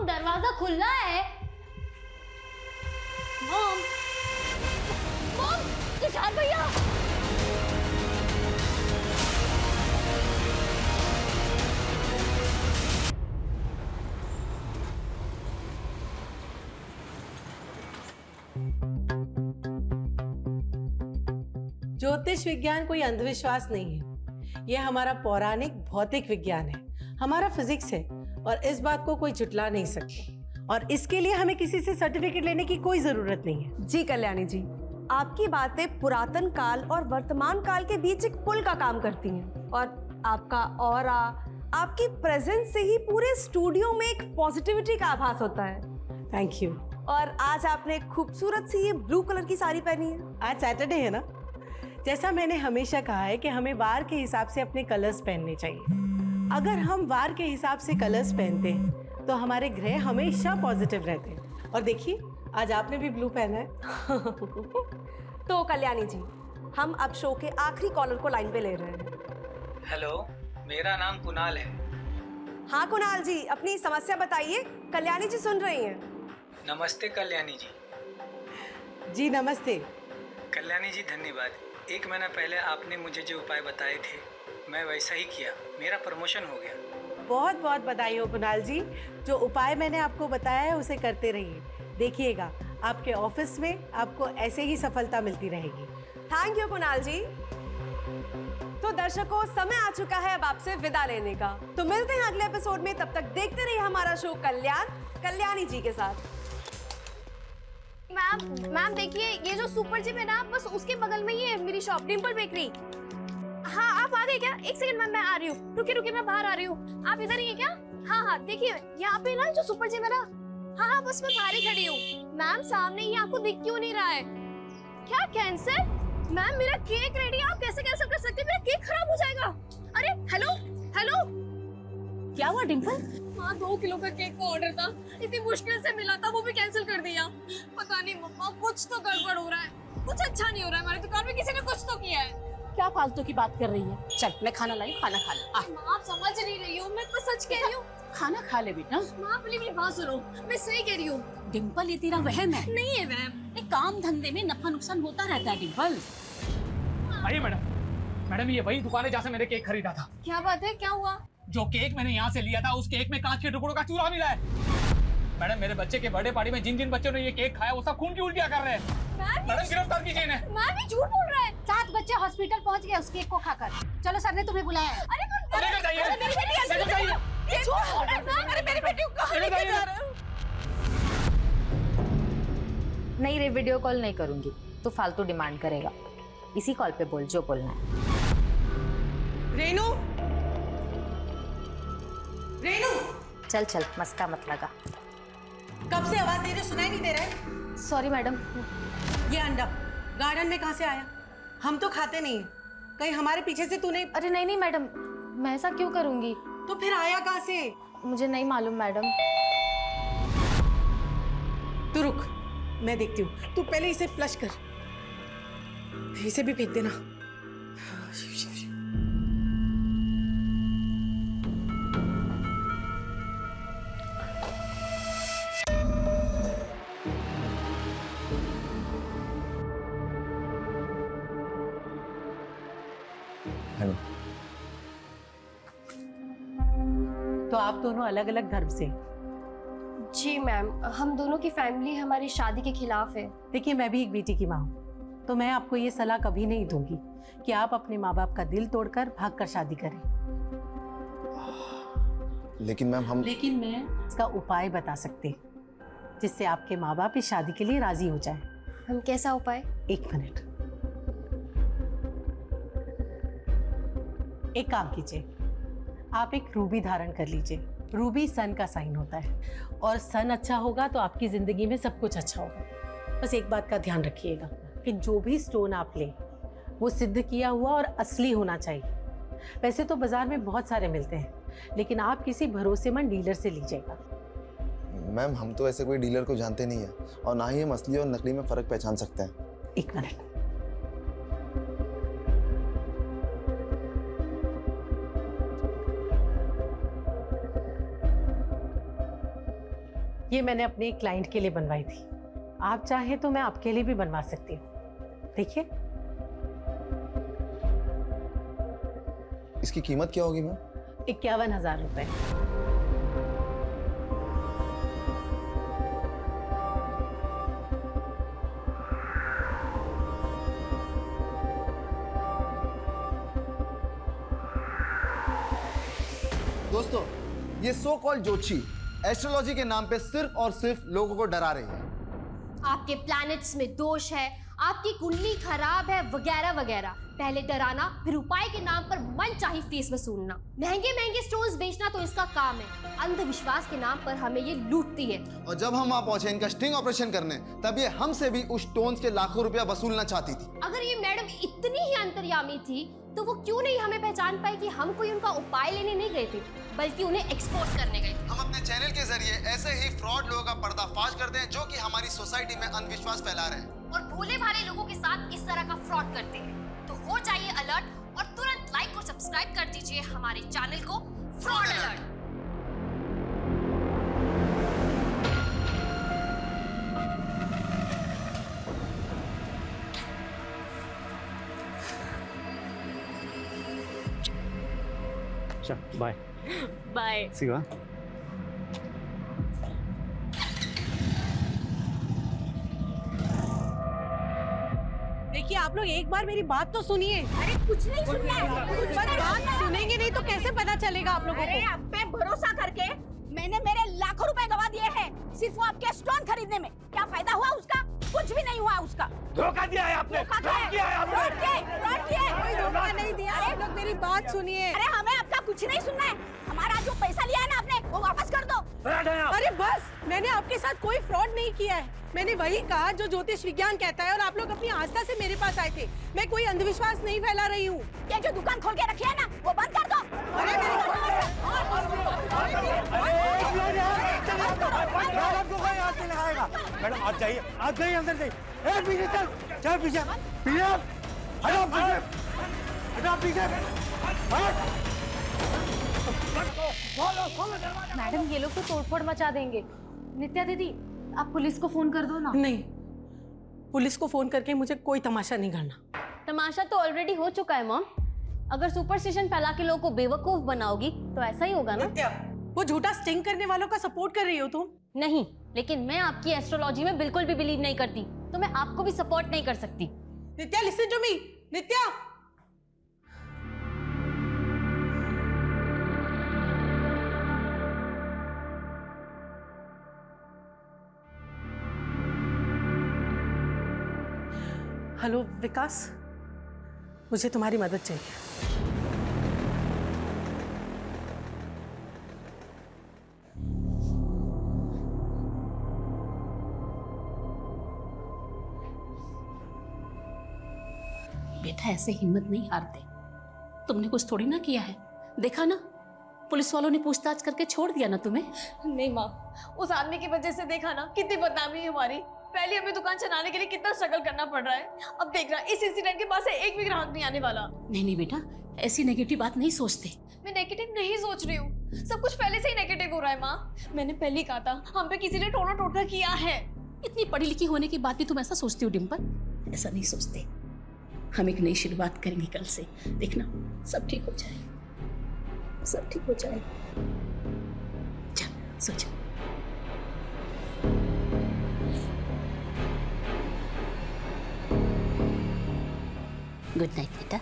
Mom दरवाजा खुला है। मॉम मॉम तुषार भैया। ज्योतिष विज्ञान कोई अंधविश्वास नहीं है, यह हमारा पौराणिक भौतिक विज्ञान है, हमारा फिजिक्स है और इस बात को कोई झुटला नहीं सकता। और इसके लिए हमें किसी से सर्टिफिकेट लेने की कोई जरूरत नहीं है। जी कल्याणी जी, आपकी बातें पुरातन काल और वर्तमान काल के बीच एक पुल का काम करती हैं और आपका ऑरा, आपकी प्रेजेंस से ही पूरे स्टूडियो में एक पॉजिटिविटी का आभास होता है। Thank you. और आज आपने खूबसूरत सी ये ब्लू कलर की साड़ी पहनी है। आज सैटरडे है ना, जैसा मैंने हमेशा कहा है कि हमें वार के हिसाब से अपने कलर्स पहनने चाहिए। अगर हम वार के हिसाब से कलर्स पहनते हैं तो हमारे ग्रह हमेशा पॉजिटिव रहते हैं। और देखिए आज आपने भी ब्लू पहना है। तो कल्याणी जी, हम अब शो के आखिरी कॉलर को लाइन पे ले रहे हैं। हेलो, मेरा नाम कुणाल है। हाँ कुणाल जी, अपनी समस्या बताइए, कल्याणी जी सुन रही हैं। नमस्ते कल्याणी जी। जी नमस्ते। कल्याणी जी धन्यवाद। 1 महीना पहले आपने मुझे जो उपाय बताए थे मैं वैसा ही किया, मेरा प्रमोशन हो गया। बहुत बहुत बधाई हो कुणाल जी, जो उपाय मैंने आपको बताया है उसे करते रहिए। देखिएगा आपके ऑफिस में आपको ऐसे ही सफलता मिलती रहेगी। थैंक यू कुणाल जी। तो दर्शकों, समय आ चुका है अब आपसे विदा लेने का। तो मिलते हैं अगले एपिसोड में, तब तक देखते रहिए हमारा शो कल्याणी जी के साथ। मैम देखिए, ये जो सुपर जिम है ना, बस उसके बगल में ही है मेरी शॉप, डिंपल बेकरी। हाँ आप आ गए क्या? एक सेकंड मैम, मैं आ रही हूँ। रुकिए मैं बाहर आ रही हूँ। आप इधर ही है क्या? हाँ देखिए यहाँ पे ना जो सुपर जिम है ना, हाँ बस मैं बाहर ही खड़ी हूँ। मैम सामने ही, आपको दिख क्यों नहीं रहा है? क्या कैंसर? मैम मेरा केक रेडी है, आप कैसे कैंसिल कर सकते हैं? मेरा केक खराब हो जाएगा। अरे हेलो, क्या हुआ डिंपल? हाँ 2 किलो का केक का ऑर्डर था, इतनी मुश्किल से मिला था, वो भी कैंसिल कर दिया। पता नहीं मम्मा, कुछ तो गड़बड़ हो रहा है, कुछ अच्छा नहीं हो रहा है। हमारी दुकान में किसी ने कुछ तो किया है। क्या फालतू की बात कर रही है? चल मैं खाना लाई, खाना खा ले। माँ आप समझ नहीं रही हो, मैं सच कह रही हूँ। खाना खा ले बेटा। माँ प्लीज मेरी बात सुनो, मैं सही कह रही हूँ। डिंपल ये तेरा वहम है। नहीं है वहम। एक काम धंधे में नफा नुकसान होता रहता है डिंपल। आइए मैडम ये वही दुकान है जहाँ से मैंने केक खरीदा था। क्या बात है, क्या हुआ? जो केक मैंने यहाँ से लिया था उस केक में कांच के टुकड़ों का चूरा मिला है। मैडम मेरे बच्चे के बर्थडे पार्टी में जिन जिन बच्चों ने ये केक खाया वो सब खून की उल्टियाँ कर रहे हैं। मैडम गिरफ्तार कीजिए इन्हें। मैम ये झूठ बोल रहा है। 7 बच्चे हॉस्पिटल पहुँच गए उस केक को खाकर। चलो सर ने तुम्हें बुलाया है। अरे लेकर जाइए। मेरी बेटी लेकर जाइए। ये झूठ बोल रहा है मैम। अरे मेरी बेटी को कहाँ लेकर लेके जाइए। जा रहे हो? नहीं रे, वीडियो कॉल नहीं करूंगी, तो फालतू डिमांड करेगा। इसी कॉल पे बोल जो बोलना है। रेनू, चल मस्का मत लगा। कब से आवाज दे रहे, सुनाई नहीं दे रहा है? Sorry madam. ये अंडा गार्डन में कहाँ से आया? हम तो खाते नहीं हैं। कहीं हमारे पीछे से तूने? अरे नहीं मैडम, मैं ऐसा क्यों करूंगी? तो फिर आया कहाँ से? मुझे नहीं मालूम मैडम। तू रुक, मैं देखती हूँ। तू पहले इसे फ्लश कर, इसे भी फेंक देना। हेलो। तो आप दोनों अलग अलग धर्म से? जी मैम, हम दोनों की फैमिली हमारी शादी के खिलाफ है। देखिए मैं भी एक बेटी की माँ हूँ, तो मैं आपको ये सलाह कभी नहीं दूंगी कि आप अपने माँ बाप का दिल तोड़कर भागकर शादी करें। लेकिन मैम लेकिन मैं इसका उपाय बता सकती हूँ जिससे आपके माँ बाप इस शादी के लिए राजी हो जाए। हम कैसा उपाय? 1 मिनट, एक काम कीजिए, आप एक रूबी धारण कर लीजिए। रूबी सन का साइन होता है और सन अच्छा होगा तो आपकी जिंदगी में सब कुछ अच्छा होगा। बस एक बात का ध्यान रखिएगा कि जो भी स्टोन आप लें वो सिद्ध किया हुआ और असली होना चाहिए। वैसे तो बाजार में बहुत सारे मिलते हैं, लेकिन आप किसी भरोसेमंद डीलर से लीजिएगा। मैम हम तो ऐसे कोई डीलर को जानते नहीं है और ना ही हम असली और नकली में फर्क पहचान सकते हैं। 1 मिनट, ये मैंने अपने एक क्लाइंट के लिए बनवाई थी। आप चाहें तो मैं आपके लिए भी बनवा सकती हूँ। देखिए, इसकी कीमत क्या होगी मैम? 51,000 रुपए। दोस्तों, ये सो कॉल्ड ज्योतिषी एस्ट्रोलॉजी के नाम पे सिर्फ और सिर्फ लोगों को डरा रही है। आपके प्लैनेट्स में दोष है, आपकी कुंडली खराब है, वगैरह वगैरह। पहले डराना, फिर उपाय के नाम पर मनचाही फीस वसूलना। महंगे महंगे स्टोन्स बेचना तो इसका काम है। अंधविश्वास के नाम पर हमें ये लूटती है। और जब हम वहाँ पहुंचे इनका स्टिंग ऑपरेशन करने, तब ये हमसे भी उस स्टोन्स के लाखों रुपया वसूलना चाहती थी। अगर ये मैडम इतनी ही अंतर्यामी थी तो वो क्यों नहीं हमें पहचान पाई कि हम कोई उनका उपाय लेने नहीं गए थे, बल्कि उन्हें एक्सपोज करने गए थे। हम अपने चैनल के जरिए ऐसे ही फ्रॉड लोगों का पर्दाफाश करते हैं जो कि हमारी सोसाइटी में अंधविश्वास फैला रहे हैं और भोले भाले लोगों के साथ इस तरह का फ्रॉड करते हैं। तो हो जाइए अलर्ट और तुरंत लाइक और सब्सक्राइब कर दीजिए हमारे चैनल को फ्रॉड अलर्ट। चल बाय बाय। सिवा। देखिए, आप लोग एक बार मेरी बात तो सुनिए। अरे कुछ नहीं सुनना है। बात सुनेंगे नहीं तो कैसे पता चलेगा आप लोगों को? आप पे भरोसा करके मैंने मेरे लाखों रुपए गवा दिए हैं सिर्फ वो आपके स्टोन खरीदने में। क्या फायदा हुआ उसका? कुछ भी नहीं हुआ उसका। धोखा दिया है आपने। फ्रॉड किया है आपने। कोई धोखा नहीं दिया। आप लोग मेरी बात सुनिए। अरे हमें आपका कुछ नहीं सुनना है। हमारा जो पैसा लिया है ना आपने, वो वापस कर दो। अरे बस, मैंने आपके साथ कोई फ्रॉड नहीं किया है। मैंने वही कहा जो ज्योतिष विज्ञान कहता है और आप लोग अपनी आस्था से मेरे पास आए थे। मैं कोई अंधविश्वास नहीं फैला रही हूँ। ये जो दुकान खोल के रखी है ना, वो बंद कर दो। अरे मैडम आप जाइए, आप जाइए अंदर जाइए। पीछे चल, चल पीछे, पीछे हटो, पीछे हटो, पीछे मैडम, ये लोग तो तोड़फोड़ मचा देंगे। नित्या दीदी, आप पुलिस को फोन कर दो ना। नहीं, पुलिस को फोन करके मुझे कोई तमाशा नहीं करना। तमाशा तो ऑलरेडी हो चुका है मॉम। अगर सुपरस्टिशन फैला के लोगों को बेवकूफ बनाओगी तो ऐसा ही होगा ना। वो झूठा स्टिंग करने वालों का सपोर्ट कर रही हो तुम। नहीं, लेकिन मैं आपकी एस्ट्रोलॉजी में बिल्कुल भी बिलीव नहीं करती, तो मैं आपको भी सपोर्ट नहीं कर सकती। Nitya, listen to me. Nitya, hello Vikas, मुझे तुम्हारी मदद चाहिए। बेटा, ऐसे हिम्मत नहीं हारते। तुमने कुछ थोड़ी ना किया है। देखा ना, पुलिस वालों ने पूछताछ करके छोड़ दिया ना तुम्हें। नहीं माँ, उस आदमी की वजह से देखा ना कितनी बदनामी है हमारी। पहले हमें दुकान चलाने के लिए कितना स्ट्रगल करना पड़ रहा है। अब देख रहा, इस इंसिडेंट के बाद से एक भी ग्राहक नहीं आने वाला। नहीं नहीं बेटा, ऐसी नेगेटिव बात नहीं सोचते। मैं नेगेटिव नहीं सोच रही हूँ, सब कुछ पहले से ही नेगेटिव हो रहा है माँ। मैंने पहले ही कहा था, हम पे किसी ने टोना टोटका किया है। इतनी पढ़ी लिखी होने के बाद भी तुम ऐसा सोचती हो डिम्पल? ऐसा नहीं सोचते। हम एक नई शुरुआत करेंगे कल से, देखना सब ठीक हो जाएगा, सब ठीक हो जाएगा। चल सो जा। गुड नाइट बेटा।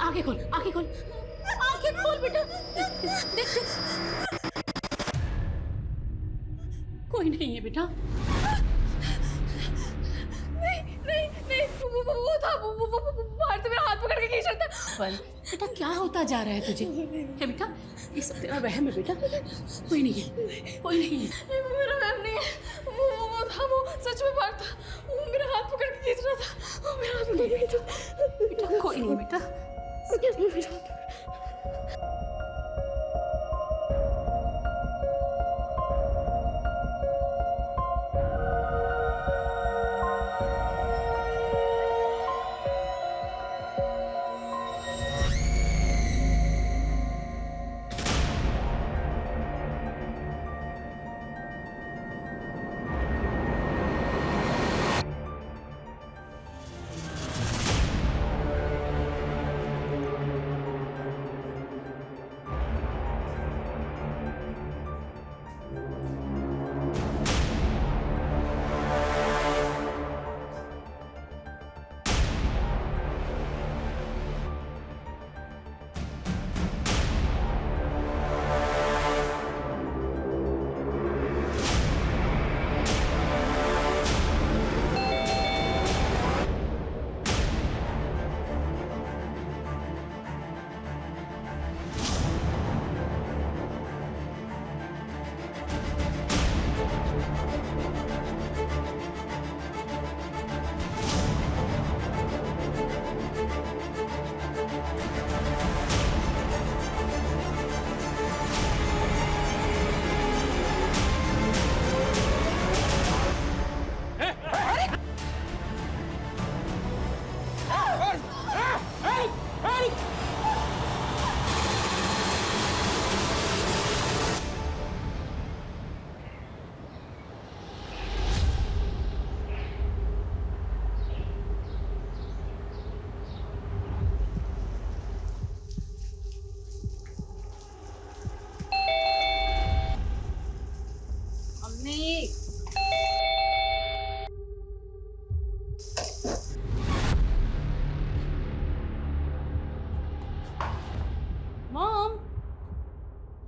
आगे खोल, आगे खोल, आगे खोल बेटा। देख देख। नहीं है बेटा। नहीं वो था वो बाहर से मेरा हाथ पकड़ के खींच रहा था। पर बेटा क्या होता जा रहा है तुझे? है बेटा, ये सब तेरा वहम है बेटा। कोई नहीं है, कोई नहीं है। वो मेरा वहम नहीं है, वो था, वो सच में बाहर था। वो मेरा हाथ पकड़ के खींच रहा था। वो मेरा हाथ पकड़ के खींच रहा था। बेटा कोई नहीं बेटा।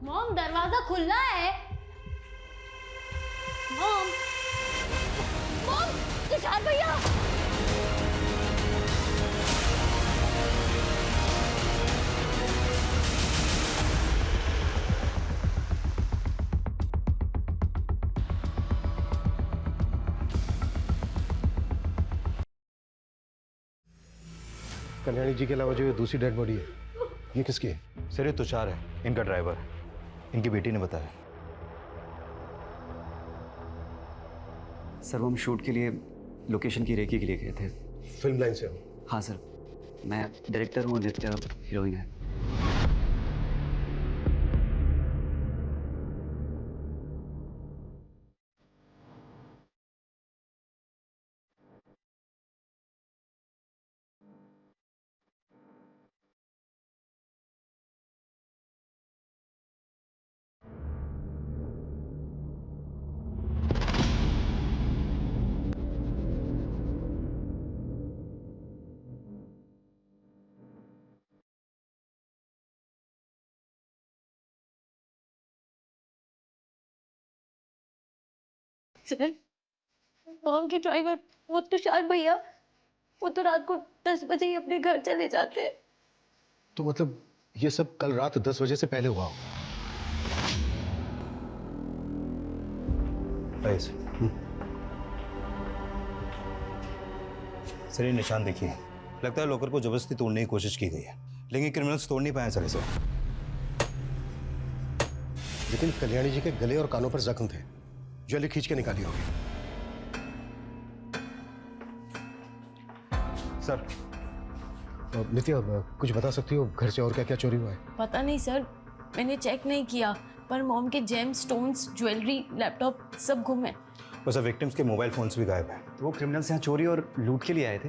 मॉम दरवाजा खुला है। मॉम तुषार भैया। कल्याणी जी के अलावा जो ये दूसरी डेड बॉडी है, ये किसकी है? सर ये तुषार है, इनका ड्राइवर है। इनकी बेटी ने बताया। सर वो हम शूट के लिए लोकेशन की रेकी के लिए गए थे। फिल्म लाइन से हो? हाँ सर, मैं डायरेक्टर हूँ, नित्या हीरोइन है। सर मॉम के ड्राइवर वो तुषार भैया, वो तो रात को 10 बजे ही अपने घर चले जाते हैं। तो मतलब ये सब कल रात 10 बजे से पहले हुआ हो? सर ये निशान देखिए, लगता है लॉकर को जबरदस्ती तोड़ने की कोशिश की गई है, लेकिन क्रिमिनल्स तोड़ नहीं पाए सर इसे। लेकिन कल्याणी जी के गले और कानों पर जख्म थे, ज्वेलरी खींच के निकाली होगी। सर नित्या कुछ बता सकती हो घर से और क्या क्या चोरी हुआ है? पता नहीं सर, मैंने चेक नहीं किया, पर मॉम के जेम स्टोन्स, ज्वेलरी, लैपटॉप सब गुम है। बस विक्टिम्स के मोबाइल फोन्स भी गायब हैं। तो वो क्रिमिनल्स यहाँ चोरी और लूट के लिए आए थे?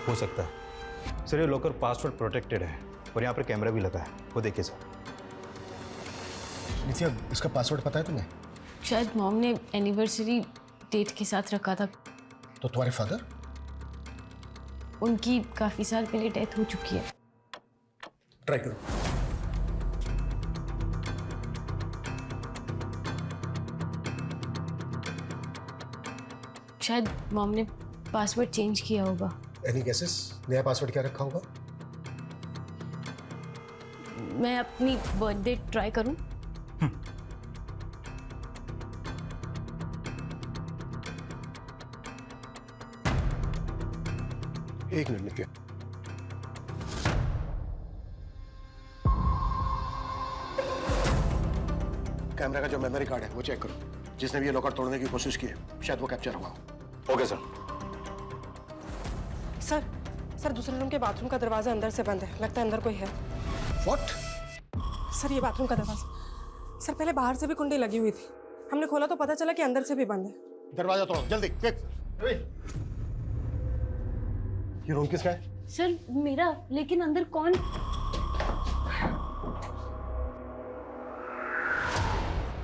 हो सकता है सर, ये लॉकर पासवर्ड प्रोटेक्टेड है और यहाँ पर कैमरा भी लगा है, वो देखिए सर। नित्या इसका पासवर्ड पता है तुम्हें? शायद मॉम ने एनिवर्सरी डेट के साथ रखा था। तो तुम्हारे फादर? उनकी काफी साल पहले डेथ हो चुकी है। ट्राई करो। शायद मॉम ने पासवर्ड चेंज किया होगा। Any guesses? नया पासवर्ड क्या रखा होगा? मैं अपनी बर्थडे ट्राई करूं? एक मिनट नित्या। कैमरा का जो मेमोरी कार्ड है वो चेक करो। जिसने भी ये लॉकर तोड़ने की कोशिश की है शायद वो कैप्चर हुआ हो। Okay sir. सर दूसरे रूम के बाथरूम का दरवाजा अंदर से बंद है, लगता है अंदर कोई है। व्हाट? सर ये बाथरूम का दरवाजा, सर पहले बाहर से भी कुंडी लगी हुई थी, हमने खोला तो पता चला कि अंदर से भी बंद है। दरवाजा तोड़ो जल्दी, क्विक। ये रूम किसका है? सर मेरा, लेकिन अंदर कौन?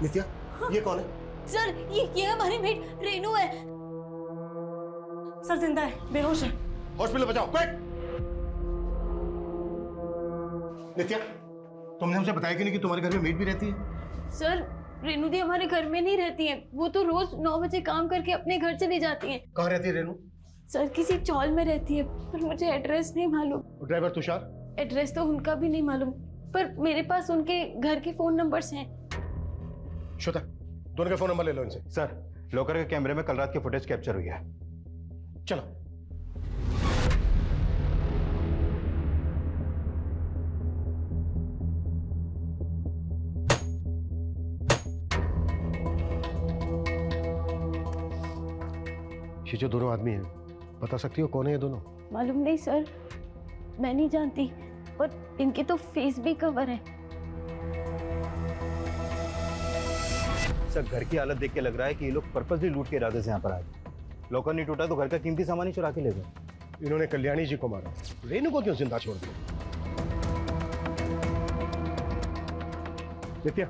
नित्या ये कौन है? सर ये हमारी मेट रेनू है। सर जिंदा है, बेहोश है। हॉस्पिटल बचाओ, क्विक। नित्या तुमने हमसे बताया कि नहीं कि तुम्हारे घर में मेड भी रहती है? सर रेनू दी हमारे घर में नहीं रहती है, वो तो रोज 9 बजे काम करके अपने घर चली जाती हैं। कहाँ रहती है रेनू? सर किसी चौल में रहती है, पर मुझे एड्रेस नहीं मालूम। ड्राइवर तुषार? एड्रेस तो उनका भी नहीं मालूम, पर मेरे पास उनके घर के फोन नंबर्स हैं। श्वेता दोनों के फोन नंबर ले लो इनसे। सर लॉकर के कैमरे में कल रात की फुटेज कैप्चर हुई है। चलो। ये जो दोनों आदमी हैं, बता सकती हो कौन है ये दोनों? मालूम नहीं सर, मैं नहीं जानती, पर इनके तो फेस भी कवर है। सर घर की हालत देख के लग रहा है कि ये लोग पर्पसली लूट के इरादे से यहाँ पर आए। लॉकर नहीं टूटा तो घर का कीमती सामान ही चुरा के ले गए। इन्होंने कल्याणी जी को मारा, रेनू को क्यों जिंदा छोड़ दिया? नित्या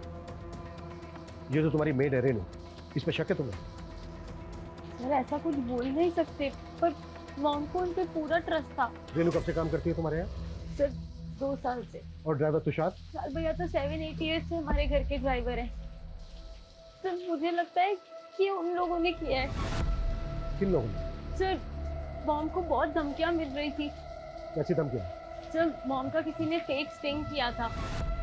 ये तो तुम्हारी मेड है रेनू, इस पे शक है तुम्हें? सर ऐसा कुछ बोल नहीं सकते, पर मॉम को उन पे पूरा ट्रस्ट था। रेनू कब से काम करती है तुम्हारे यहाँ? सर 2 साल से। और ड्राइवर तुषार? सर भैया तो 7-8 ईयर्स से हमारे घर के ड्राइवर हैं। सर मुझे लगता है कि उन लोगों ने किया है। किन लोगों ने? सर मॉम को बहुत धमकियां मिल रही थी। कैसी धमकियां? सर मॉम का किसी ने फेक स्टिंग किया था।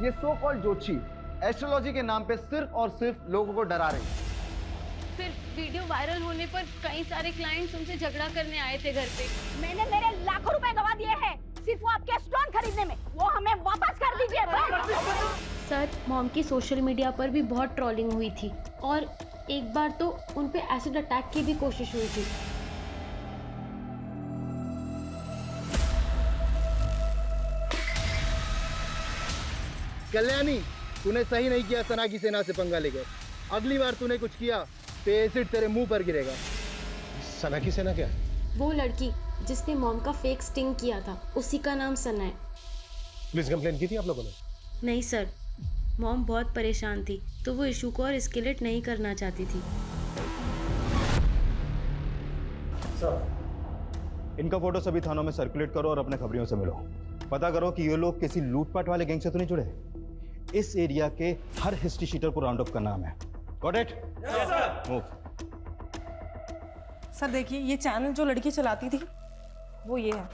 ये सो कॉल्ड ज्योतिषी एस्ट्रोलॉजी के नाम पे सिर्फ और सिर्फ लोगों को डरा रही है। फिर वीडियो वायरल होने पर कई सारे क्लाइंट्स उनसे झगड़ा करने आए थे घर पे। मैंने मेरे लाखों रुपए गवा दिए हैं सिर्फ वो आपके स्टोन खरीदने में, वो हमें वापस कर दीजिए बस। सर मॉम की सोशल मीडिया पर भी बहुत ट्रोलिंग हुई थी, और एक बार तो उन पे एसिड अटैक की भी कोशिश हुई थी। कल्याणी तूने सही नहीं किया सना की सेना से पंगा लेकर। अगली बार तूने कुछ किया तो एसिड तेरे मुंह पर गिरेगा। सना की सेना क्या है? वो लड़की जिसने मॉम का फेक स्टिंग किया था, उसी का नाम सना है। पुलिस कंप्लेंट की थी आप लोगों ने? नहीं सर, मॉम बहुत परेशान थी तो वो इशू को और एस्केलेट नहीं करना चाहती थी। सर इनका फोटो सभी थानों में सर्कुलेट करो और अपने खबरियों से मिलो। पता करो कि ये लोग किसी लूटपाट वाले गैंग से तो नहीं जुड़े। इस एरिया के हर हिस्ट्री शीटर को राउंड अप करना है। Got it? Yes sir. Move. Sir देखिए ये चैनल जो लड़की चलाती थी वो ये है,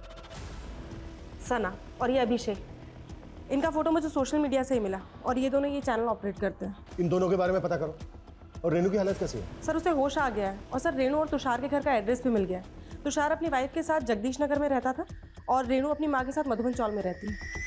सना, और ये अभिषेक। इनका फोटो मुझे सोशल मीडिया से ही मिला और ये दोनों ये चैनल ऑपरेट करते हैं। इन दोनों के बारे में पता करो। और रेनू की हालत कैसी है? सर उसे होश आ गया है, और सर रेनू और तुषार के घर का एड्रेस भी मिल गया है। तुषार अपनी वाइफ के साथ जगदीश नगर में रहता था और रेनू अपनी माँ के साथ मधुबन चौल में रहती है।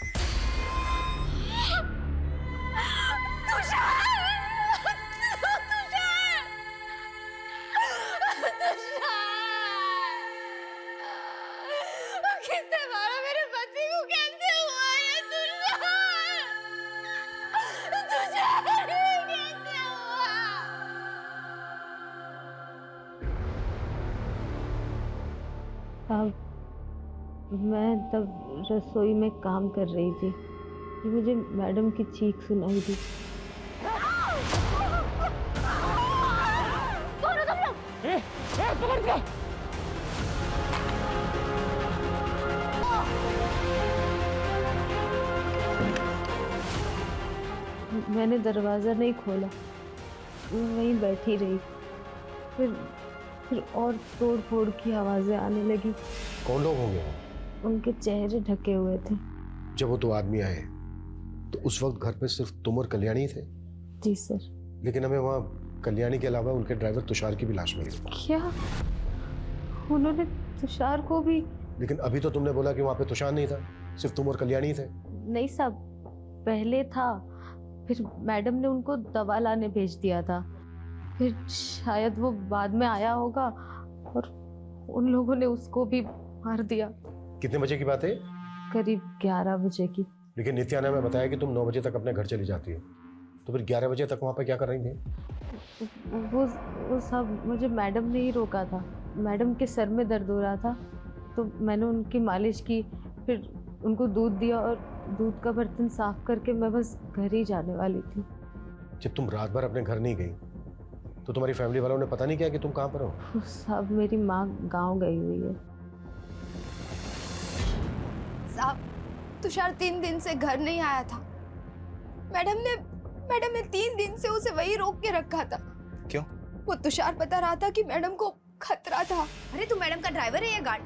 मैं तब रसोई में काम कर रही थी कि मुझे मैडम की चीख सुनाई दी। मैंने दरवाज़ा नहीं खोला, वहीं बैठी रही। फिर फिर और तोड़ फोड़ की आवाजें आने लगी। कौन लोग होंगे? उनके चेहरे ढके हुए थे। जब वो 2 आदमी आए तो उस वक्त घर पे सिर्फ तुम और कल्याणी थे? जी सर। लेकिन हमें वहाँ कल्याणी के अलावा उनके ड्राइवर तुषार की भी लाश मिली। क्या उन्होंने तुषार को भी? लेकिन अभी तो तुमने बोला कि वहाँ पे तुषार नहीं था, सिर्फ तुम और कल्याणी थे। नहीं साहब, पहले था, फिर मैडम ने उनको दवा लाने भेज दिया था, फिर शायद वो बाद में आया होगा और उन लोगों ने उसको भी मार दिया। कितने बजे की बात है? करीब 11 बजे की। लेकिन नित्या ने हमें बताया कि तुम 9 बजे तक अपने घर चली जाती हो, तो फिर 11 बजे तक वहाँ पे क्या कर रही थी? वो सब मुझे मैडम ने ही रोका था। मैडम के सर में दर्द हो रहा था तो मैंने उनकी मालिश की, फिर उनको दूध दिया और दूध का बर्तन साफ करके मैं बस घर ही जाने वाली थी। जब तुम रात भर अपने घर नहीं गई तो तुम्हारी फैमिली वालों ने पता नहीं किया कि तुम कहाँ पर हो? साहब मेरी माँ गांव गई हुई है। साहब तुषार 3 दिन से घर नहीं आया था। मैडम ने 3 दिन से उसे वही रोक के रखा था। क्यों? वो तुषार बता रहा था कि मैडम को खतरा था। अरे तू मैडम का ड्राइवर है या गार्ड?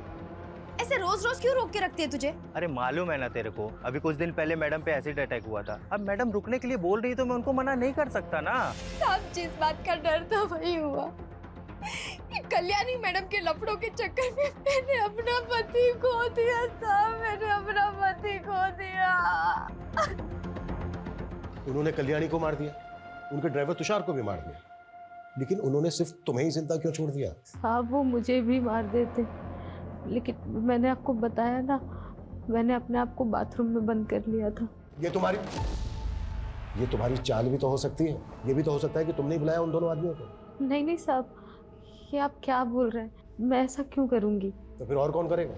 ऐसे रोज रोज क्यों रोक के रखती है तुझे? अरे मालूम है ना तेरे को, अभी कुछ दिन पहले मैडम पे एसिड अटैक हुआ था। अब मैडम रुकने के लिए बोल रही तो मैं उनको मना नहीं कर सकता ना। साहब जिस बात का डर था वही हुआ। ये कल्याणी मैडम के लफड़ों के चक्कर में मैंने अपना पति खो दिया। साहब मैंने अपना पति खो दिया। उन्होंने कल्याणी को मार दिया, उनके ड्राइवर तुषार को भी मार दिया, लेकिन उन्होंने सिर्फ तुम्हें ही जिंदा क्यों छोड़ दिया? साहब वो मुझे भी मार देते, लेकिन मैंने आपको बताया ना, मैंने अपने आप को बाथरूम में बंद कर लिया था। ये तुम्हारी चाल भी तो हो सकती है। ये भी तो हो सकता है कि तुमने ही बुलाया उन दोनों आदमियों को। नहीं नहीं साहब, ये आप क्या बोल रहे हैं? मैं ऐसा क्यों करूंगी? तो फिर और कौन करेगा?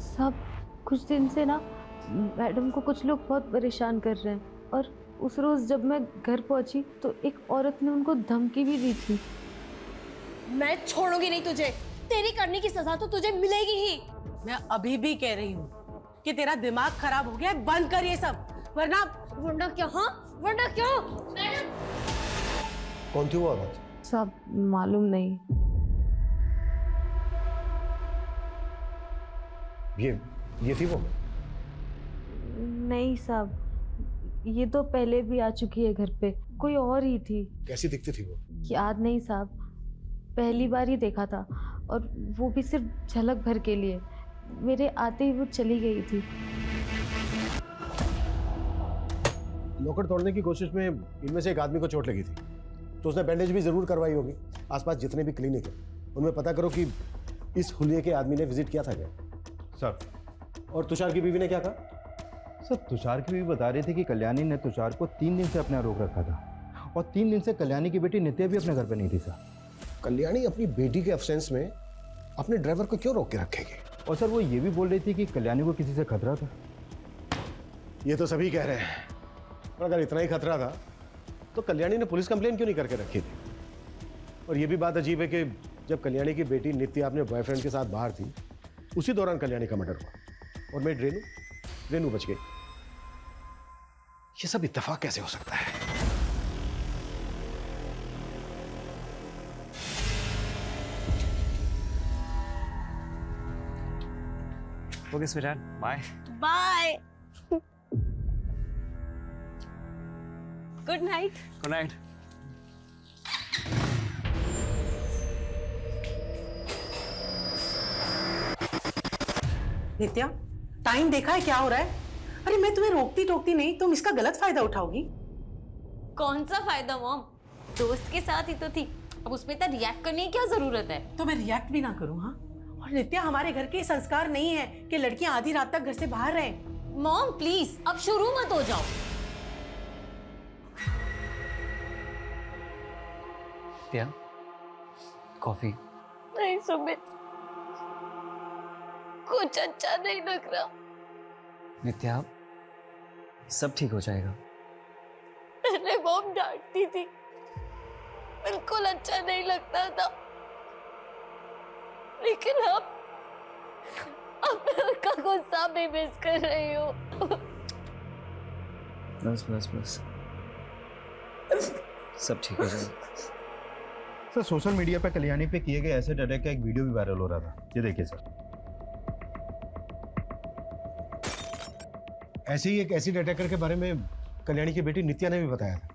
साहब कुछ दिन से ना मैडम को कुछ लोग बहुत परेशान कर रहे हैं, और उस रोज जब मैं घर पहुंची तो एक औरत ने उनको धमकी भी दी थी। मैं छोड़ूंगी नहीं तुझे, तेरी करने की सजा तो तुझे मिलेगी ही। मैं अभी भी कह रही हूँ कि तेरा दिमाग खराब हो गया है, बंद कर ये सब, वरना क्या? हाँ वरना क्या? कौन थी वो औरत? साहब मालूम नहीं। ये थी वो? नहीं साहब, ये तो पहले भी आ चुकी है घर पे, कोई और ही थी। कैसी दिखती थी वो? याद नहीं साहब, पहली बार ही देखा था, और वो भी सिर्फ झलक भर के लिए। मेरे आते ही वो चली गई थी। लॉकर तोड़ने की कोशिश में इनमें से एक आदमी को चोट लगी थी, तो उसने बैंडेज भी जरूर करवाई होगी। आसपास जितने भी क्लिनिक है उनमें पता करो कि इस हुलिये के आदमी ने विजिट किया था क्या? सर। और तुषार की बीवी ने क्या कहा? सर तुषार की बीवी बता रही थी कि कल्याणी ने तुषार को 3 दिन से अपने यहाँ रोक रखा था, और 3 दिन से कल्याणी की बेटी नित्या भी अपने घर पर नहीं थी सर। कल्याणी अपनी बेटी के अब्सेंस में अपने ड्राइवर को क्यों रोक के रखेगी? और सर वो ये भी बोल रही थी कि कल्याणी को किसी से खतरा था। ये तो सभी कह रहे हैं, और अगर इतना ही खतरा था तो कल्याणी ने पुलिस कंप्लेन क्यों नहीं करके रखी थी? और ये भी बात अजीब है कि जब कल्याणी की बेटी नित्या अपने बॉयफ्रेंड के साथ बाहर थी, उसी दौरान कल्याणी का मर्डर हुआ, और मेड रेनू बच गई। ये सब इत्तेफाक कैसे हो सकता है? Okay sweetheart, bye. Bye. Good night. Good night. Nitya, time देखा है क्या हो रहा है? अरे मैं तुम्हें रोकती टोकती नहीं, तुम इसका गलत फायदा उठाओगी। कौन सा फायदा मॉम? दोस्त के साथ ही तो थी, अब उसमें इतना रिएक्ट करने की क्या जरूरत है? तो मैं रिएक्ट भी ना करूँ? हाँ, और नित्या हमारे घर के संस्कार नहीं है कि लड़कियां आधी रात तक घर से बाहर रहें। मॉम प्लीज अब शुरू मत हो जाओ। क्या? कॉफी? नहीं सुमित, कुछ अच्छा नहीं लग रहा। नित्या, सब ठीक हो जाएगा। पहले मॉम डांटती थी, बिल्कुल अच्छा नहीं लगता था, लेकिन अब मैं उनका गुस्सा भी मिस कर रही हूँ। बस बस बस, सब ठीक हो जाएगा। सर सोशल मीडिया पे कल्याणी पे किए गए एसिड अटैक का एक वीडियो भी वायरल हो रहा था, ये देखिए सर। ऐसे ही एक एसिड अटैकर के बारे में कल्याणी की बेटी नित्या ने भी बताया था,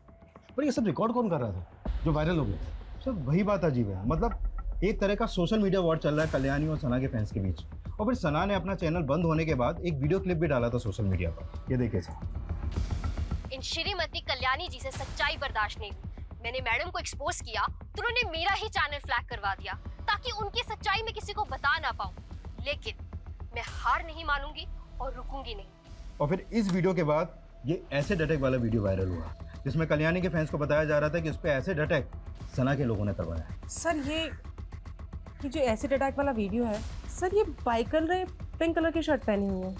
पर ये सब रिकॉर्ड कौन कर रहा था जो वायरल हो गया? सर वही बात अजीब है, मतलब एक तरह का सोशल मीडिया वॉर चल रहा है कल्याणी और सना के फैंस के बीच, और फिर सना ने अपना चैनल बंद होने के बाद एक वीडियो क्लिप भी डाला था सोशल मीडिया पर, ये देखिए सर। इन श्रीमती कल्याणी जी से सच्चाई बर्दाश्त नहीं हुई। मैंने मैडम को एक्सपोज किया तो उन्होंने मेरा ही चैनल फ्लैग करवा दिया ताकि उनकी सच्चाई में किसी को बता ना पाऊं। लेकिन मैं हार नहीं मानूंगी और रुकूंगी नहीं। और फिर इस वीडियो के बाद ये एसिड अटैक वाला वीडियो वायरल हुआ, जिसमें कल्याणी के फैंस को बताया जा रहा था कि उस पर एसिड अटैक सना के लोगों ने करवाया। सर ये जो एसिड अटैक वाला वीडियो है सर, ये बाइकर ने पिंक कलर की शर्ट पहनी हुई है।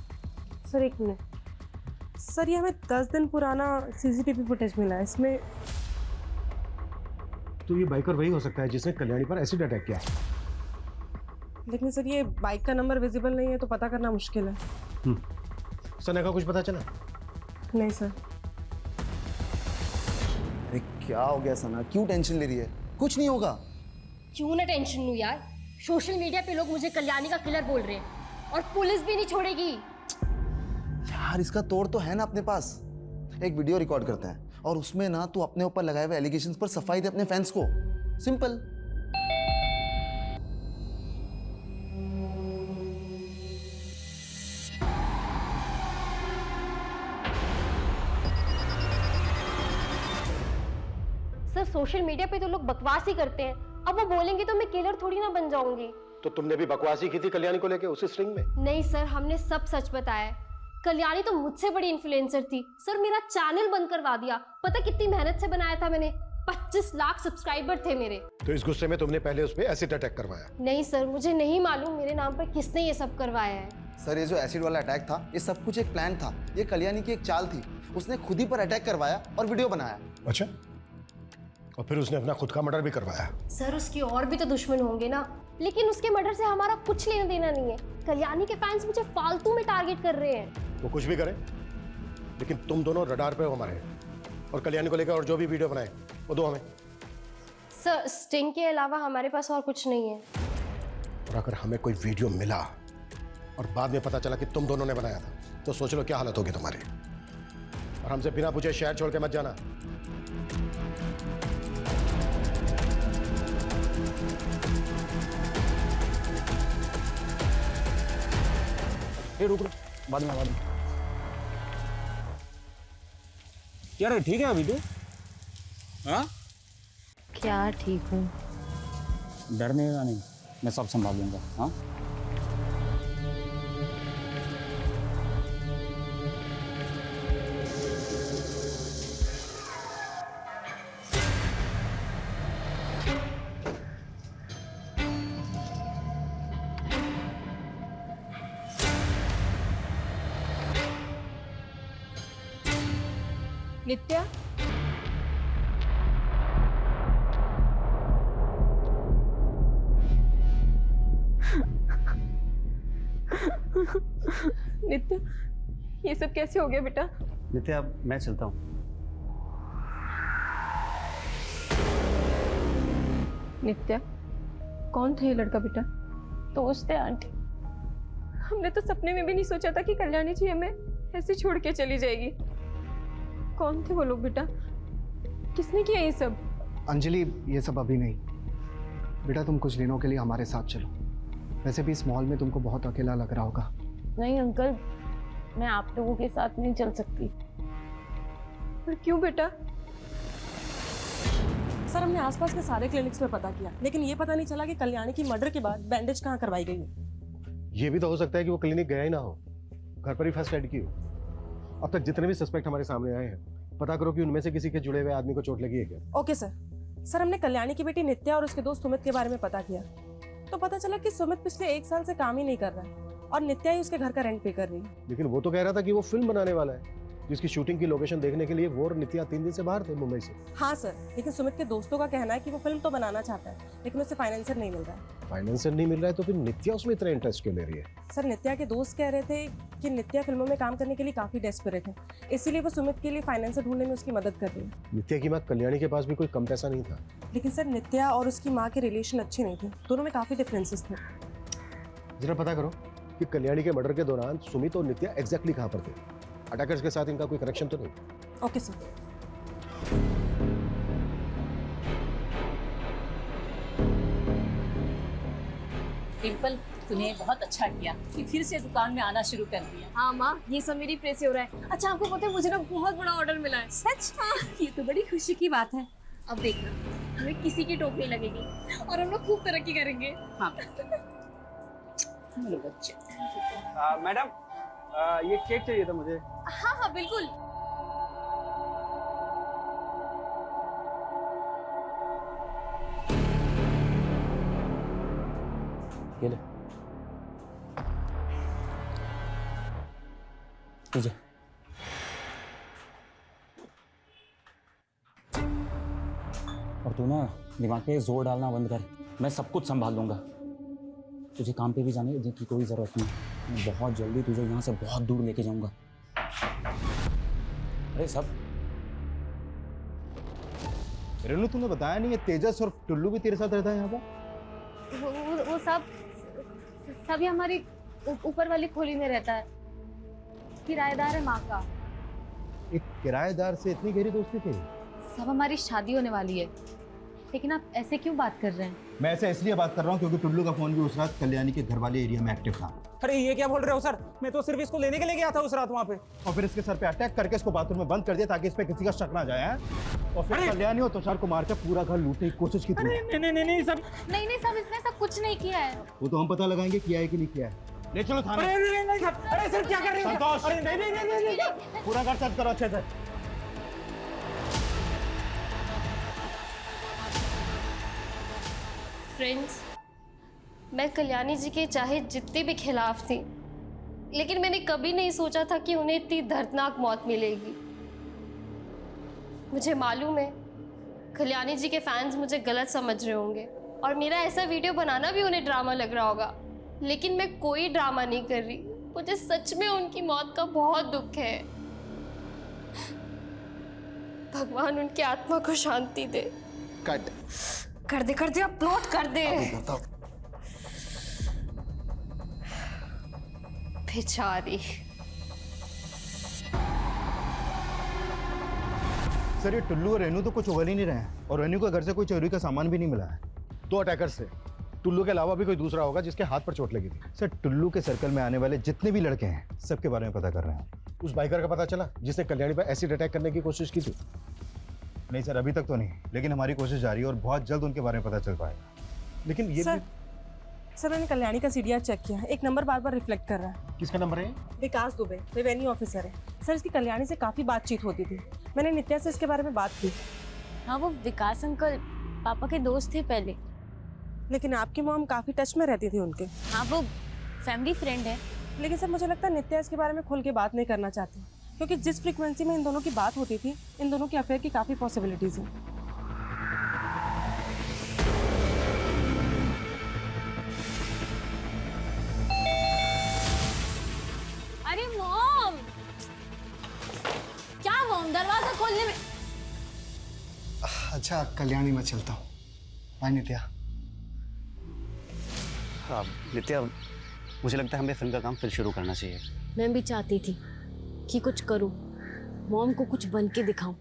सर एक मिनट सर, ये हमें 10 दिन पुराना सीसीटीवी फुटेज मिला है, इसमें तो ये बाइकर वही हो सकता है जिसने कल्याणी पर एसिड अटैक किया। लेकिन सर ये बाइक का नंबर विजिबल नहीं है तो पता करना मुश्किल है। सना का कुछ पता चला? नहीं सर। अरे क्या हो गया सना, क्यों टेंशन ले रही है? कुछ नहीं होगा। क्यों ना टेंशन लूं यार, सोशल मीडिया पे लोग मुझे कल्याणी का किलर बोल रहे हैं और पुलिस भी नहीं छोड़ेगी। यार इसका तोड़ तो है ना अपने पास। एक वीडियो रिकॉर्ड करते हैं और उसमें ना तू अपने ऊपर लगाए हुए एलिगेशंस पर सफाई दे अपने फैंस को। सिंपल। सर सोशल मीडिया पे तो लोग बकवास ही करते हैं, अब वो बोलेंगे तो मैं किलर थोड़ी ना बन जाऊंगी। तो तुमने भी बकवासी की थी कल्याणी को लेके उसी स्ट्रिंग में? नहीं सर, हमने सब सच बताया। कल्याणी तो मुझसे बड़ी इन्फ्लुएंसर थी सर, मेरा चैनल बंद करवा दिया। पता कितनी मेहनत से बनाया था मैंने, 25 लाख सब्सक्राइबर थे मेरे। तो इस गुस्से में तुमने पहले उस पे एसिड अटैक करवाया? नहीं सर, मुझे नहीं मालूम मेरे नाम पर किसने ये सब करवाया है। सर ये जो एसिड वाला अटैक था ये सब कुछ एक प्लान था। ये कल्याणी की एक चाल थी, उसने खुद ही पर अटैक करवाया और वीडियो बनाया। अच्छा, और फिर उसने अपना खुद का मर्डर भी करवाया? सर उसके और भी तो दुश्मन होंगे ना, लेकिन उसके मर्डर से हमारा कुछ लेना देना नहीं है। कल्याणी के फैंस मुझे फालतू में टारगेट कर रहे हैं। वो कुछ भी करे, लेकिन तुम दोनों रडार पे हो हमारे, और कल्याणी को लेकर और जो भी वीडियो बनाए वो दो हमें। सर स्टिंग के अलावा हमारे पास और कुछ नहीं है। और अगर हमें कोई वीडियो मिला और बाद में पता चला कि तुम दोनों ने बनाया था तो सोच लो क्या हालत होगी तुम्हारी। और हमसे बिना पूछे शहर छोड़ के मत जाना। रुक बाद में क्या रे, ठीक है अभी तू? हाँ क्या ठीक हूँ? डरने का नहीं, मैं सब संभाल लूंगा। हाँ नित्या नित्या ये सब कैसे हो गया बेटा? नित्या मैं चलता हूँ। नित्या कौन था ये लड़का बेटा? दोस्त है आंटी। हमने तो सपने में भी नहीं सोचा था कि कल्याणी जी हमें ऐसे छोड़ के चली जाएगी। कौन थे वो लोग बेटा? किसने किया ये सब? अंजलि ये सब अभी नहीं, बेटा तुम कुछ दिनों के लिए हमारे साथ चलो। वैसे भी इस मॉल में तुमको बहुत अकेला लग रहा होगा। नहीं अंकल, मैं आप लोगों के साथ नहीं चल सकती। पर क्यों बेटा? सर हमने आसपास के सारे क्लिनिक्स में पता किया, लेकिन ये पता नहीं चला कि कल्याणी की मर्डर के बाद बैंडेज कहाँ करवाई गई है। ये भी तो हो सकता है कि वो क्लिनिक गया ही ना हो, घर पर ही फर्स्ट एड की हो। अब तक जितने भी सस्पेक्ट हमारे सामने आए हैं, पता करो कि उनमें से किसी के जुड़े हुए आदमी को चोट लगी है क्या। Okay sir. सर हमने कल्याणी की बेटी नित्या और उसके दोस्त सुमित के बारे में पता किया, तो पता चला कि सुमित पिछले 1 साल से काम ही नहीं कर रहा है और नित्या ही उसके घर का रेंट पे कर रही है। लेकिन वो तो कह रहा था कि वो फिल्म बनाने वाला है। जिसकी शूटिंग की लोकेशन देखने के लिए वो और नित्या 3 दिन से बाहर थे मुंबई से। हाँ सर, लेकिन सुमित के दोस्तों का कहना है कि वो फिल्म तो बनाना चाहता है, लेकिन उसे फाइनेंसर नहीं मिल रहा है। फाइनेंसर नहीं मिल रहा है तो फिर नित्या उसमें इतना इंटरेस्ट क्यों ले रही है? सर, नित्या के दोस्त कह रहे थे कि नित्या फिल्मों में काम करने के लिए काफी डेस्परेट है, इसीलिए वो सुमित के लिए फाइनेंसर ढूंढने में उसकी मदद कर रही है। नित्या की माँ कल्याणी के पास भी कोई कम पैसा नहीं था। लेकिन सर, नित्या और उसकी माँ के रिलेशन अच्छे नहीं थे, दोनों में काफी डिफरेंसेस थे। जरा पता करो कि कल्याणी के मर्डर के दौरान सुमित और नित्या एग्जैक्टली कहाँ पर थे। अटैकर्स के साथ इनका कोई कनेक्शन तो नहीं? Okay sir. डिम्पल, तूने बहुत अच्छा किया कि फिर से दुकान में आना शुरू कर दिया। हाँ माँ, ये सब मेरी प्रेस से हो रहा है। अच्छा, आपको पता है मुझे ना बहुत बड़ा ऑर्डर मिला है। सच? हाँ, ये तो बड़ी खुशी की बात है। अब देखना, हमें किसी की टोकरी लगेगी और हम लोग खूब तरक्की करेंगे। हाँ बच्चे। मैडम, ये केक चाहिए था मुझे। हाँ हाँ बिल्कुल। ये ले, तुझे। और तू ना दिमाग पे जोर डालना बंद कर, मैं सब कुछ संभाल लूंगा। तुझे काम पे भी जाने की कोई जरूरत नहीं, मैं बहुत जल्दी तुझे यहाँ से बहुत दूर लेके जाऊंगा। अरे सब रेनू, तुमने बताया नहीं, ये तेजस और टुल्लू भी तेरे साथ रहता है यहाँ पर? वो सब ये हमारी ऊपर वाली खोली में रहता है, किराएदार है माँ का। एक किराएदार से इतनी गहरी दोस्ती थी? सब हमारी शादी होने वाली है, लेकिन आप ऐसे क्यों बात कर रहे हैं? मैं ऐसे इसलिए बात कर रहा हूँ क्योंकि टुल्लू का फोन भी उस रात कल्याणी के घर वाले एरिया में एक्टिव था। अरे ये क्या बोल रहे हो सर, मैं तो सिर्फ इसको लेने के लिए गया था उस रात वहाँ पे। और फिर इसके सर पे अटैक करके इसको बाथरूम में बंद कर दिया ताकि इस पे किसी का शक ना जाए। और फिर कल्याणी और तुषार को मारकर पूरा घर लूटने की कोशिश की थी। नहीं सब नहीं सब इसने सब कुछ नहीं किया है। वो तो हम पता लगाएंगे किया है कि नहीं किया है। ले चलो थाने। अरे सर क्या कर रहे हैं? संतोष, अरे नहीं। पूरा घर सर्च करो अच्छे से। फ्रेंड्स, मैं कल्याणी जी के चाहे जितने भी खिलाफ थी, लेकिन मैंने कभी नहीं सोचा था कि उन्हें इतनी दर्दनाक मौत मिलेगी। मुझे मालूम है कल्याणी जी के फैंस मुझे गलत समझ रहे होंगे और मेरा ऐसा वीडियो बनाना भी उन्हें ड्रामा लग रहा होगा, लेकिन मैं कोई ड्रामा नहीं कर रही। मुझे सच में उनकी मौत का बहुत दुख है। भगवान उनकी आत्मा को शांति दे। कट कर दे अपलोड कर दे। बेचारी। सर, ये टुल्लू और रेनू तो कुछ उगल ही नहीं रहे हैं और रेनू के घर से कोई चोरी का सामान भी नहीं मिला है। 2 अटैकर से टुल्लू के अलावा भी कोई दूसरा होगा जिसके हाथ पर चोट लगी थी। सर, टुल्लू के सर्कल में आने वाले जितने भी लड़के हैं सबके बारे में पता कर रहे हैं। उस बाइकर का पता चला जिसने कल्याणी पर एसिड अटैक करने की कोशिश की थी? नहीं सर, अभी तक तो नहीं, लेकिन हमारी कोशिश जारी है और बहुत जल्द उनके बारे में पता चल पाएगा। लेकिन ये सर मैंने कल्याणी का सीडीआर चेक किया, एक नंबर बार बार रिफ्लेक्ट कर रहा है। किसका नंबर है? विकास दुबे, रेवेन्यू ऑफिसर है। सर, इसकी कल्याणी से काफी बातचीत होती थी, मैंने नित्या से इसके बारे में बात की। हाँ, वो विकास अंकल पापा के दोस्त थे पहले। लेकिन आपकी मॉम काफी टच में रहती थी उनके। हाँ, वो फैमिली फ्रेंड है। लेकिन सर मुझे लगता है नित्या इसके बारे में खुल के बात नहीं करना चाहती, क्योंकि जिस फ्रीक्वेंसी में इन दोनों की बात होती थी, इन दोनों की अफेयर की काफी पॉसिबिलिटीज हैं। अरे मॉम, क्या मॉम, दरवाजा खोलने में। अच्छा कल्याणी, मैं चलता हूँ। बाय नित्या। हाँ नित्या, मुझे लगता है हमें फिल्म का काम फिर शुरू करना चाहिए। मैं भी चाहती थी कि कुछ करूं, मॉम को कुछ बन के दिखाऊं,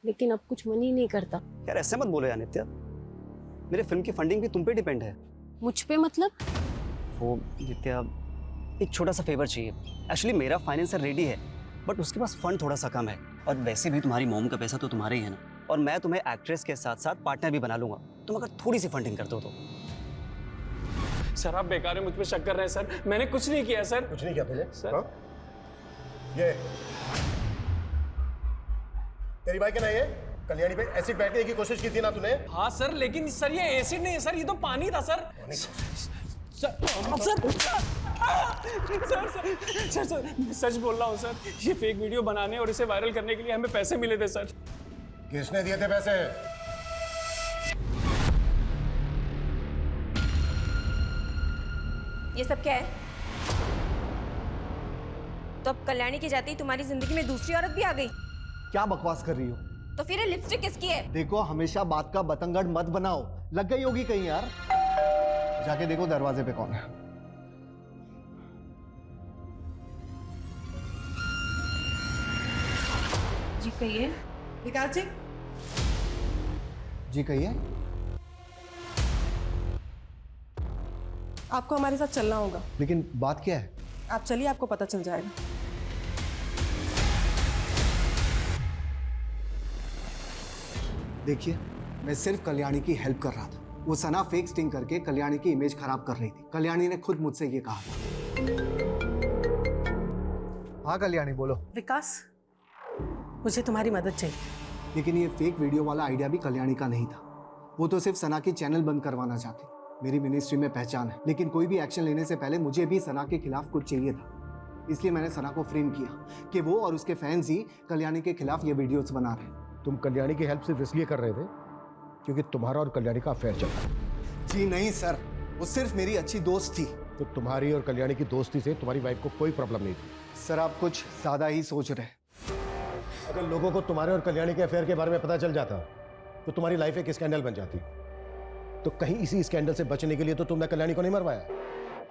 लेकिन अब कुछ मन ही नहीं करता। यार ऐसे मत बोलो यार नित्या, मेरे फिल्म की फंडिंग भी तुम पे डिपेंड है। मुझ पे मतलब? वो नित्या, एक छोटा सा फेवर चाहिए। एक्चुअली मेरा फाइनेंसर रेडी है, बट उसके पास फंड थोड़ा सा कम है, और वैसे भी तुम्हारी मॉम का पैसा तो तुम्हारे ही है ना, और मैं तुम्हें एक्ट्रेस के साथ साथ पार्टनर भी बना लूंगा, तुम अगर थोड़ी सी फंडिंग कर दो तो। सर आप बेकार में मुझ पे शक कर रहे हैं सर, मैंने कुछ नहीं किया सर। कुछ नहीं किया तुझे? सर हाँ? ये तेरी बाइक है ना? ये कल्याणी पे एसिड बैठने की कोशिश की थी ना तूने? हाँ सर, लेकिन सर ये एसिड नहीं है सर, ये तो पानी था सर। सर सर मैं सच बोल रहा हूँ सर, ये फेक वीडियो बनाने और इसे वायरल करने के लिए हमें पैसे मिले थे सर। किसने दिए थे पैसे? ये सब क्या है? तो अब कल्याणी की जाती तुम्हारी जिंदगी में दूसरी औरत भी आ गई? क्या बकवास कर रही हो? तो फिर ये लिपस्टिक किसकी है? देखो हमेशा बात का बतंगड़ मत बनाओ, लग गई होगी कहीं यार। जाके देखो दरवाजे पे कौन है। जी कहिए। विकास जी। जी कहिए। आपको हमारे साथ चलना होगा। लेकिन बात क्या है? आप चलिए, आपको पता चल जाएगा। देखिए, मैं सिर्फ कल्याणी की हेल्प कर रहा था। वो सना फेक स्टिंग करके कल्याणी की इमेज खराब कर रही थी। कल्याणी ने खुद मुझसे ये कहा था। हाँ कल्याणी बोलो। विकास, मुझे तुम्हारी मदद चाहिए। लेकिन ये फेक वीडियो वाला आइडिया भी कल्याणी का नहीं था। वो तो सिर्फ सना की चैनल बंद करवाना चाहती। मेरी मिनिस्ट्री में पहचान है, लेकिन कोई भी एक्शन लेने से पहले मुझे भी सना के खिलाफ कुछ चाहिए था। इसलिए मैंने सना को फ्रेम किया कि वो और उसके फैंस ही कल्याणी के खिलाफ ये वीडियोस बना रहे हैं। तुम कल्याणी की हेल्प सिर्फ इसलिए कर रहे थे क्योंकि तुम्हारा और कल्याणी का अफेयर चल रहा है। जी नहीं सर, वो सिर्फ मेरी अच्छी दोस्त थी। तो तुम्हारी और कल्याणी की दोस्ती से तुम्हारी वाइफ को कोई प्रॉब्लम नहीं थी। सर आप कुछ ज्यादा ही सोच रहे हैं। अगर लोगों को तुम्हारे और कल्याणी के अफेयर के बारे में पता चल जाता तो तुम्हारी लाइफ एक स्कैंडल बन जाती। तो कहीं इसी स्कैंडल से बचने के लिए तो तुमने कल्याणी को नहीं मरवाया।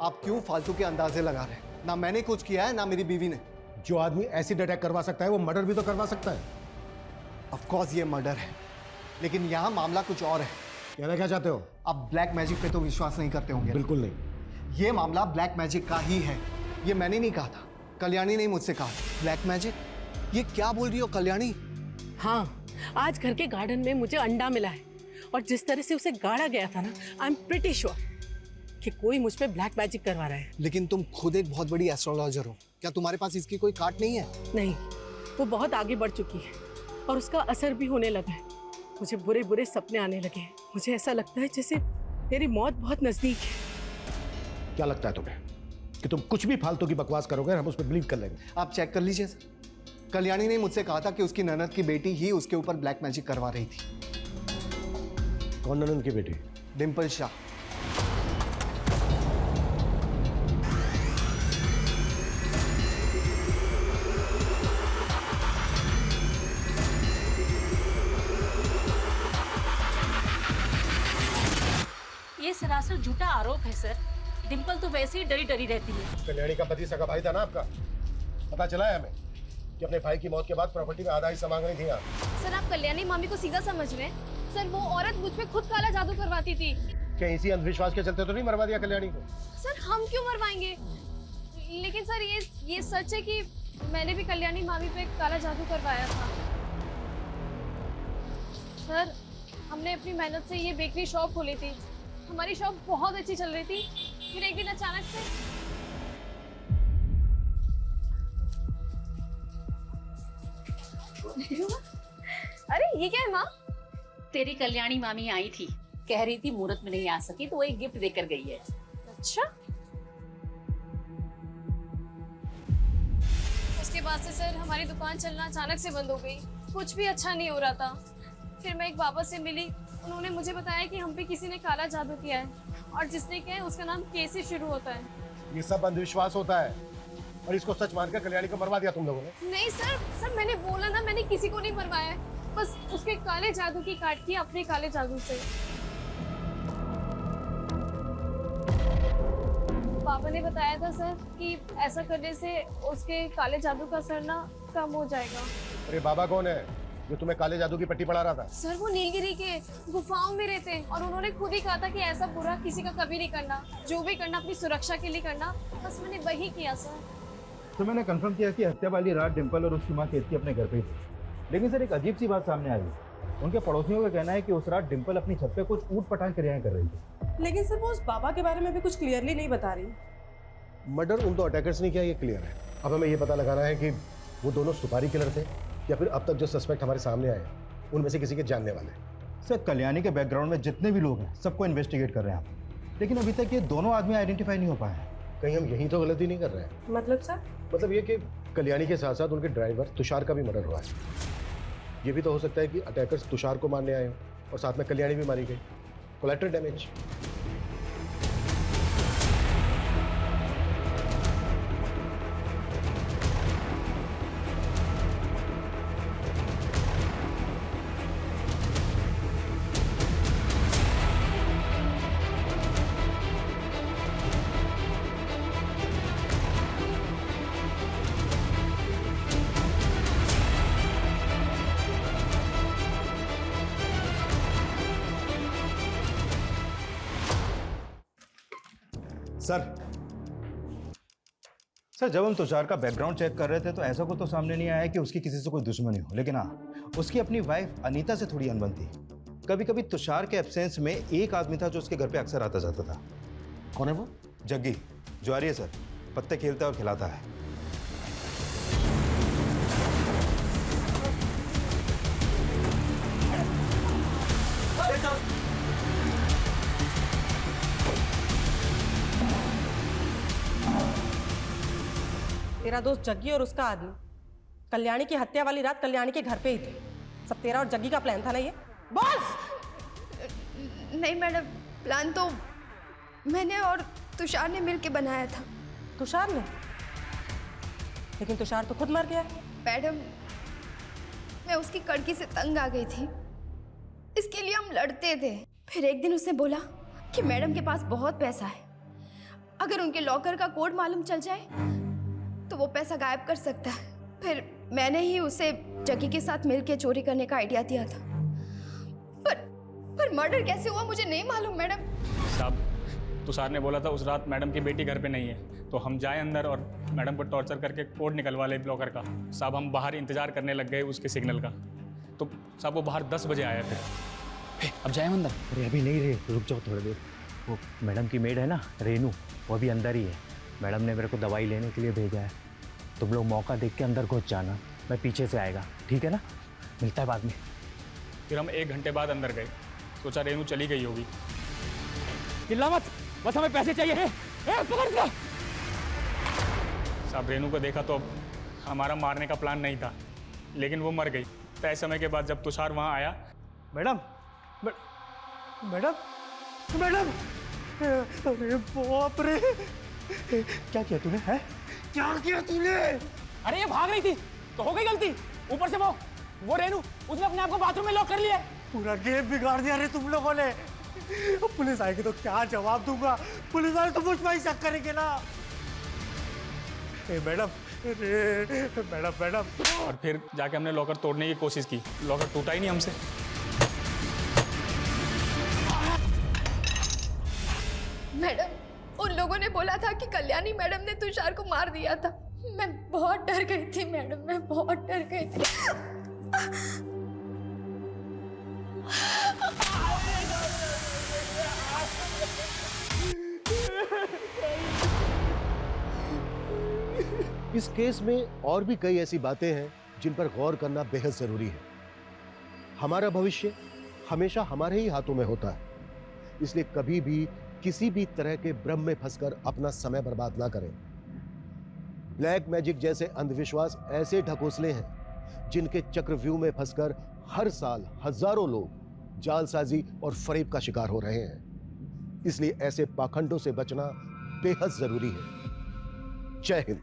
आप क्यों फालतू के अंदाजे लगा रहे हैं? ना मैंने कुछ किया है ना मेरी बीवी ने। जो आदमी एसिड अटैक करवा सकता है वो मर्डर भी तो करवा सकता है। ऑफ कोर्स ये मर्डर है, लेकिन यहाँ मामला कुछ और है। कहना क्या चाहते हो? आप ब्लैक मैजिक पे तो विश्वास नहीं करते होंगे। बिल्कुल नहीं। ये मामला ब्लैक मैजिक का ही है। ये मैंने नहीं कहा था, कल्याणी ने मुझसे कहा। Black magic? ये क्या बोल रही हो कल्याणी? हाँ, आज घर के गार्डन में मुझे अंडा मिला है और जिस तरह से उसे गाड़ा गया था ना, आई एम प्रिटी श्योर कि कोई मुझ पे ब्लैक मैजिक करवा रहा है। लेकिन तुम खुद एक बहुत बड़ी एस्ट्रोलॉजर हो, क्या तुम्हारे पास इसकी कोई कार्ड नहीं है? नहीं, वो बहुत आगे बढ़ चुकी है और उसका असर भी होने लगा है। मुझे बुरे बुरे सपने आने लगे हैं। मुझे ऐसा लगता है जैसे मेरी मौत बहुत नजदीक है। क्या लगता है तुम्हें कि तुम कुछ भी फालतू की बकवास करोगे और हम उस पर बिलीव कर लेंगे? आप चेक कर लीजिए सर। कल्याणी ने मुझसे कहा था कि उसकी ननद की बेटी ही उसके ऊपर ब्लैक मैजिक करवा रही थी। कौन ननद की बेटी? डिम्पल शाह। ये सरासर झूठा आरोप है सर। डिम्पल तो वैसे ही डरी डरी रहती है। कल्याणी का पति सगा भाई था ना आपका? पता चला है हमें कि अपने भाई की मौत के बाद प्रॉपर्टी में आधा हिस्सा मांग रही थी आप। सर आप कल्याणी मामी को सीधा समझ रहे हैं। सर वो औरत मुझ पे खुद काला जादू करवाती थी। क्या इसी अंधविश्वास के चलते तो नहीं मरवा दिया कल्याणी को? सर हम क्यों मरवाएंगे? लेकिन सर ये सच है कि मैंने भी कल्याणी मामी पे काला जादू करवाया था। सर हमने अपनी मेहनत से ये बेकरी शॉप खोली थी। हमारी शॉप बहुत अच्छी चल रही थी। फिर एक दिन अचानक से अरे ये क्या है माँ? तेरी कल्याणी मामी आई थी, कह रही थी मुहूर्त में नहीं आ सकी तो वो एक गिफ्ट देकर गई है। अच्छा। उसके बाद से सर हमारी दुकान चलना अचानक से बंद हो गई। कुछ भी अच्छा नहीं हो रहा था। फिर मैं एक बाबा से मिली, उन्होंने मुझे बताया कि हम पे किसी ने काला जादू किया है और जिसने किया है उसका नाम के से शुरू होता है। ये सब अंधविश्वास होता है और इसको सच मानकर कल्याणी को मरवा दिया तुम लोगों ने। नहीं सर मैंने बोला ना, मैंने किसी को नहीं मरवाया है। बस उसके काले जादू की काट की अपने काले जादू से। पापा ने बताया था सर कि ऐसा करने से उसके काले जादू का असर ना कम हो जाएगा। अरे बाबा कौन है जो तुम्हें काले जादू की पट्टी पढ़ा रहा था? सर वो नीलगिरी के गुफाओं में रहते हैं और उन्होंने खुद ही कहा था कि ऐसा बुरा किसी का कभी नहीं करना। जो भी करना अपनी सुरक्षा के लिए करना। बस मैंने वही किया सर। तो मैंने कंफर्म किया कि हत्या वाली रात डिम्पल और उसकी माँ केतकी अपने घर पे थी। लेकिन सर एक अजीब सी बात सामने आई। उनके पड़ोसियों का कहना है कि उस रात डिम्पल अपनी छत पे कुछ ऊट-पटांग क्रियाएं कर रही थी। लेकिन सर वो उस बाबा के बारे में भी कुछ क्लियरली नहीं बता रही। मर्डर उन दो अटैकर्स ने किया ये क्लियर है। अब हमें ये पता लगाना है कि वो दोनों सुपारी किलर थे या फिर अब तक जो सस्पेक्ट हमारे सामने आए उनमें से किसी के जानने वाले। सर कल्याणी के बैकग्राउंड में जितने भी लोग हैं सबको इन्वेस्टिगेट कर रहे हैं आप, लेकिन अभी तक ये दोनों आदमी आइडेंटिफाई नहीं हो पाए हैं। कहीं हम यही तो गलती नहीं कर रहे हैं? मतलब सर? मतलब ये कि कल्याणी के साथ साथ उनके ड्राइवर तुषार का भी मर्डर हुआ है। ये भी तो हो सकता है कि अटैकर्स तुषार को मारने आए हो और साथ में कल्याणी भी मारी गई। Collateral damage. सर जब हम तुषार का बैकग्राउंड चेक कर रहे थे तो ऐसा कुछ तो सामने नहीं आया कि उसकी किसी से कोई दुश्मनी हो, लेकिन हाँ उसकी अपनी वाइफ अनीता से थोड़ी अनबन थी। कभी कभी तुषार के एब्सेंस में एक आदमी था जो उसके घर पे अक्सर आता जाता था। कौन है वो? जग्गी, ज्वारी है सर, पत्ते खेलता है और खिलाता है। तेरा दोस्त जग्गी और उसका आदमी कल्याणी की हत्या वाली रात कल्याणी के घर पे ही थे। सब तेरा और जग्गी का प्लान था ना ये? बॉस! नहीं मैडम, प्लान तो मैंने और तुषार ने मिलके बनाया था। तुषार ने? लेकिन तुषार तो खुद मर गया। मैडम, मैं उसकी कड़की से तंग आ गई थी, इसके लिए हम लड़ते थे। फिर एक दिन उसने बोला कि मैडम के पास बहुत पैसा है, अगर उनके लॉकर का कोड मालूम चल जाए तो वो पैसा गायब कर सकता है। फिर मैंने ही उसे जग्गी के साथ मिलके चोरी करने का आइडिया दिया था। पर मर्डर कैसे हुआ मुझे नहीं मालूम मैडम। साहब, तुषार ने बोला था उस रात मैडम की बेटी घर पे नहीं है, तो हम जाए अंदर और मैडम को टॉर्चर करके कोड निकलवा ले ब्लॉकर का। साहब हम बाहर इंतजार करने लग गए उसके सिग्नल का, तो साहब वो बाहर 10 बजे आया। फिर अब जाए अंदर? अरे अभी नहीं रे, रुक जाओ थोड़ी देर। वो मैडम की मेड है ना रेनू, वो अभी अंदर ही है। मैडम ने मेरे को दवाई लेने के लिए भेजा है। तुम लोग मौका देख के अंदर घुस जाना, मैं पीछे से आएगा, ठीक है ना? मिलता है बाद में। फिर हम 1 घंटे बाद अंदर गए, सोचा रेनू चली गई होगी। चिल्ला मत, बस हमें पैसे चाहिए। पकड़ लो। साहब रेनू को देखा तो हमारा मारने का प्लान नहीं था, लेकिन वो मर गई। तय समय के बाद जब तुषार वहाँ आया। मैडम मैडम मैडम, अरे बाप रे, क्या किया तूने? है क्या किया तूने? अरे ये भाग रही थी तो हो गई गलती। ऊपर से वो रेनू, उसने अपने आप को बाथरूम में लॉक कर लिया। पूरा गेम बिगाड़ दिया रे तुम लोगों ने। पुलिस आएगी तो क्या जवाब दूंगा? पुलिस वाले तो मुझ पर ही शक करेंगे ना। Madam madam madam. और फिर जाके हमने लॉकर तोड़ने की कोशिश की, लॉकर टूटा ही नहीं हमसे। मैडम, उन लोगों ने बोला था कि कल्याणी मैडम ने तुषार को मार दिया था। मैं बहुत डर गई थी मैडम, मैं बहुत डर गई थी। इस केस में और भी कई ऐसी बातें हैं जिन पर गौर करना बेहद जरूरी है। हमारा भविष्य हमेशा हमारे ही हाथों में होता है, इसलिए कभी भी किसी भी तरह के भ्रम में फंसकर अपना समय बर्बाद ना करें। ब्लैक मैजिक जैसे अंधविश्वास ऐसे ढकोसले हैं जिनके चक्रव्यूह में फंसकर हर साल हजारों लोग जालसाजी और फरेब का शिकार हो रहे हैं। इसलिए ऐसे पाखंडों से बचना बेहद जरूरी है। जय हिंद।